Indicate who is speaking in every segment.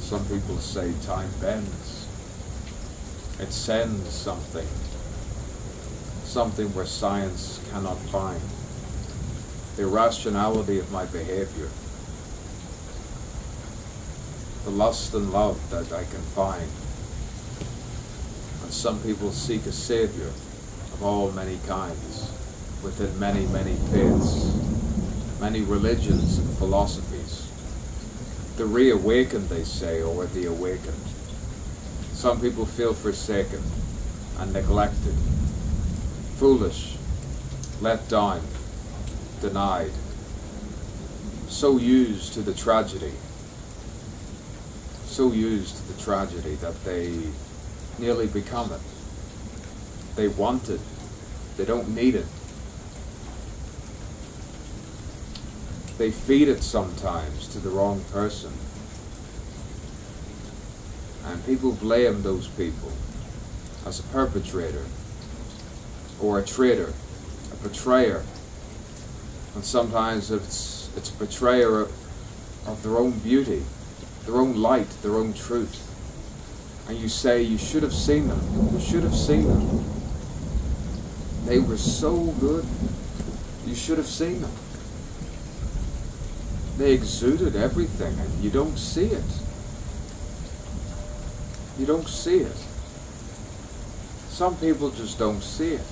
Speaker 1: Some people say time bends. It sends something where science cannot find. The irrationality of my behavior, the lust and love that I can find. And some people seek a savior of all many kinds, within many, many faiths, many religions and philosophies. The reawakened, they say, or the awakened. Some people feel forsaken and neglected, foolish, let down, denied, so used to the tragedy that they nearly become it. They want it, they don't need it. They feed it sometimes to the wrong person. And people blame those people as a perpetrator or a traitor, a betrayer. And sometimes it's a betrayer of their own beauty, their own light, their own truth. And you say, you should have seen them. You should have seen them. They were so good. You should have seen them. They exuded everything, and you don't see it. You don't see it. Some people just don't see it.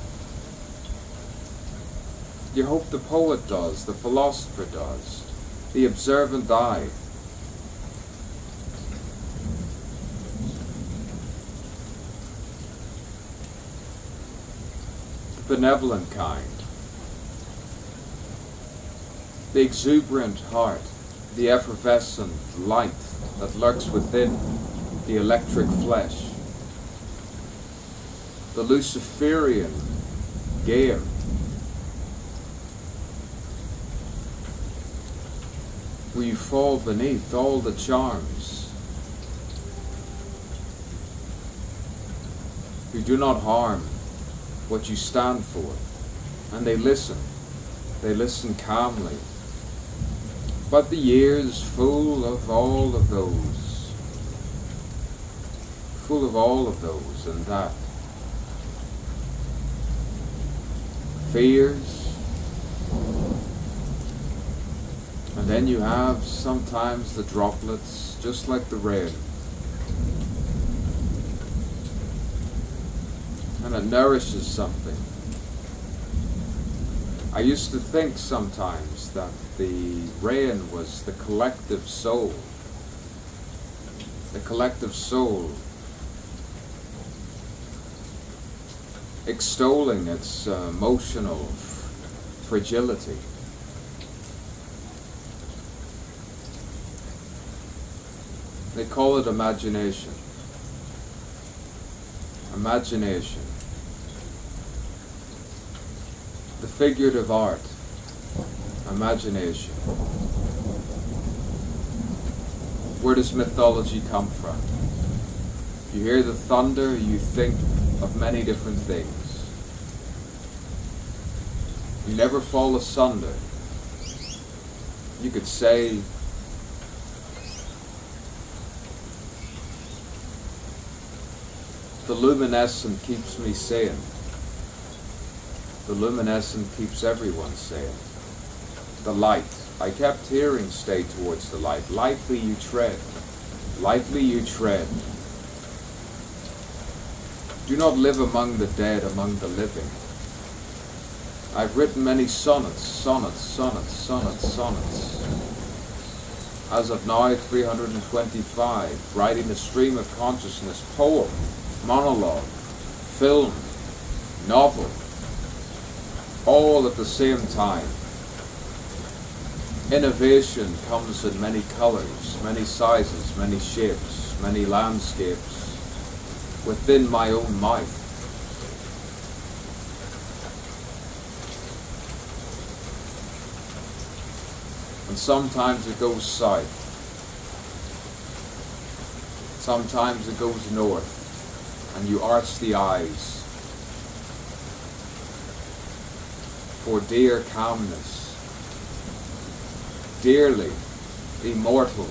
Speaker 1: You hope the poet does, the philosopher does, the observant eye. The benevolent kind. The exuberant heart, the effervescent light that lurks within the electric flesh, the Luciferian game, where you fall beneath all the charms, who do not harm what you stand for, and they listen calmly. But the year's full of all of those, and that. Fears. And then you have sometimes the droplets, just like the rain. And it nourishes something. I used to think sometimes that the rain was the collective soul. The collective soul extolling its emotional fragility. They call it imagination. Imagination. The figurative art. Imagination. Where does mythology come from? You hear the thunder, you think of many different things. You never fall asunder. You could say the luminescent keeps me sane. The luminescent keeps everyone sane. The light. I kept hearing, stay towards the light. Lightly you tread. Lightly you tread. Do not live among the dead, among the living. I've written many sonnets, sonnets, sonnets, sonnets, sonnets. As of now, 325, writing a stream of consciousness, poem, monologue, film, novel, all at the same time. Innovation comes in many colors, many sizes, many shapes, many landscapes, within my own mouth. And sometimes it goes south. Sometimes it goes north, and you arch the eyes for dear calmness, dearly immortal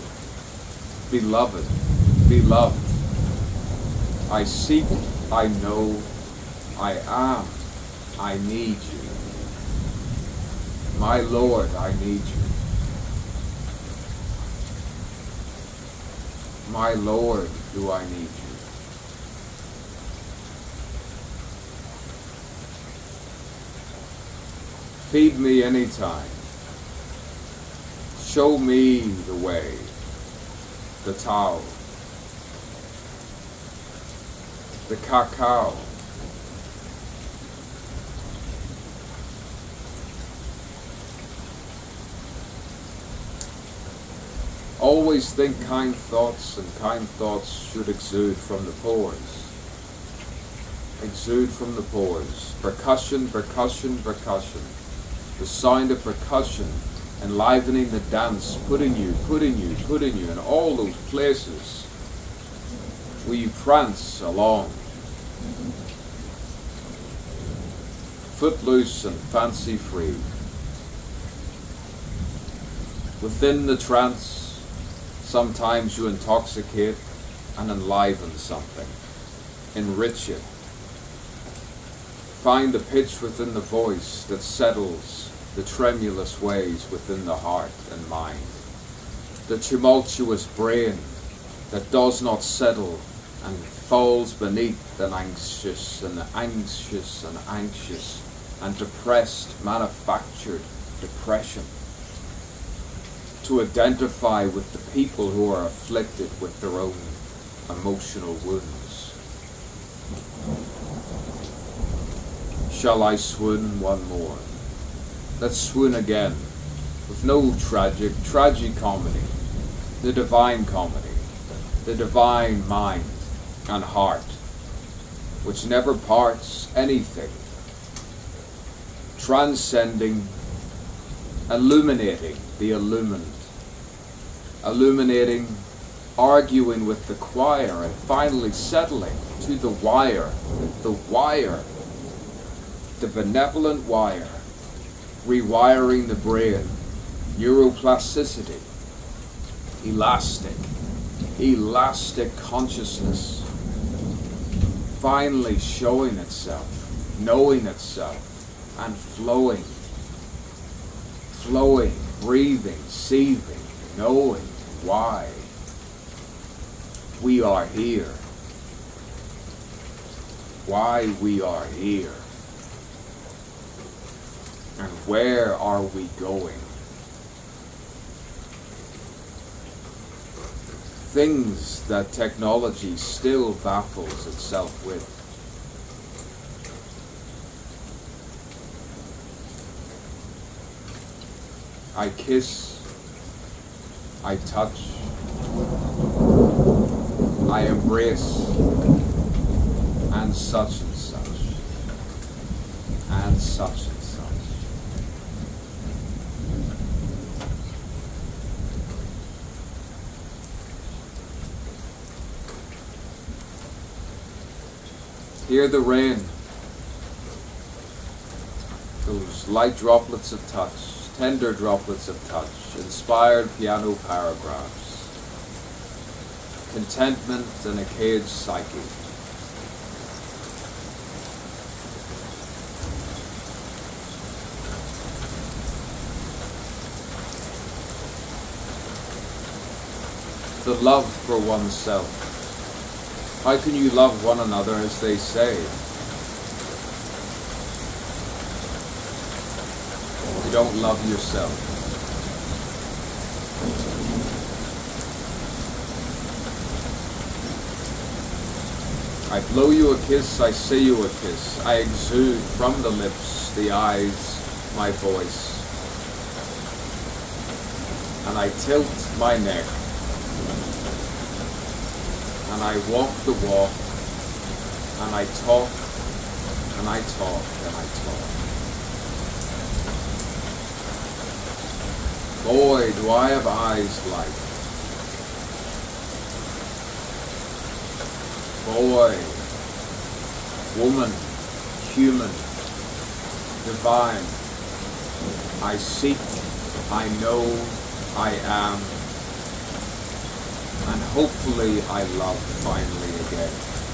Speaker 1: Beloved, beloved, I seek, I know, I am, I need you. My Lord, I need you. My Lord, do I need you. Feed me anytime. Show me the way, the Tao, the cacao. Always think kind thoughts, and kind thoughts should exude from the pores. Exude from the pores. Percussion, percussion, percussion. The sound of percussion enlivening the dance, putting you in all those places where you prance along. Footloose and fancy free. Within the trance, sometimes you intoxicate and enliven something. Enrich it. Find the pitch within the voice that settles the tremulous ways within the heart and mind. The tumultuous brain that does not settle and falls beneath an anxious and anxious and anxious and depressed, manufactured depression. To identify with the people who are afflicted with their own emotional wounds. Shall I swoon one more? Let's swoon again, with no tragicomedy, the divine comedy, the divine mind and heart, which never parts anything, transcending, illuminating the illumined, illuminating, arguing with the choir, and finally settling to the wire, the benevolent wire, rewiring the brain, neuroplasticity, elastic consciousness, finally showing itself, knowing itself, and flowing, breathing, seething, knowing why we are here, and where are we going? Things that technology still baffles itself with. I kiss, I touch, I embrace, and such and such, and such and such. Hear the rain, those light droplets of touch, tender droplets of touch, inspired piano paragraphs, contentment in a caged psyche. The love for oneself. How can you love one another as they say? You don't love yourself. I blow you a kiss, I say you a kiss. I exude from the lips, the eyes, my voice. And I tilt my neck. And I walk the walk, and I talk, and I talk, and I talk. Boy, do I have eyes like. Boy, woman, human, divine. I seek, I know, I am. and hopefully I love finally again.